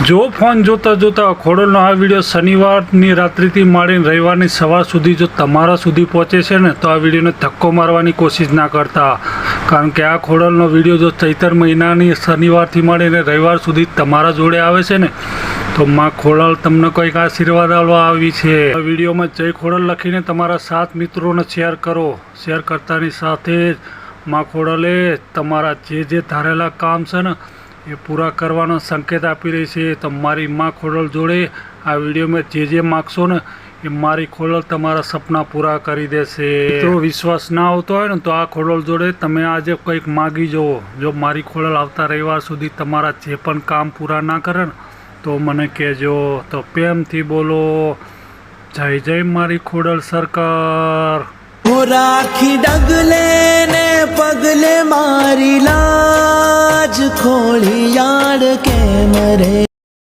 જો ફોન જોતા જોતા ખોડલનો આ વિડીયો શનિવારની રાત્રિથી માંડીને રવિવારની સવાર સુધી જો તમારા સુધી પહોંચે છે ને તો આ વિડીયોને ધક્કો મારવાની કોશિશ ના કરતા, કારણ કે આ ખોડલનો વિડીયો જો ચૈતર મહિનાની શનિવારથી માંડીને રવિવાર સુધી તમારા જોડે આવે છે ને તો માં ખોડલ તમને કંઈક આશીર્વાદ આપવા આવી છે। આ વિડીયોમાં જય ખોડલ લખીને તમારા 7 મિત્રોને શેર કરો। શેર કરતાની સાથે જ માં ખોડલે તમારા જે ધારેલા કામ છે ને એ પૂરા કરવાનો સંકેત આપી રહી છે। તો મારી માં ખોડલ જોડે આ વિડીયોમાં જે માગશો ને એ મારી ખોડલ તમારા સપના પૂરા કરી દેશે। તો વિશ્વાસ ના આવતો હોય ને તો આ ખોડલ જોડે તમે આજે કંઈક માગી જુઓ। જો મારી ખોડલ આવતા રવિવાર સુધી તમારા જે પણ કામ પૂરા ના કરે ને તો મને કહેજો। તો પ્રેમથી બોલો જય જય મારી ખોડલ સરકાર। રાખી ડગલે ને પગલે મારી લાજ ખોળી યાર કેમ રે।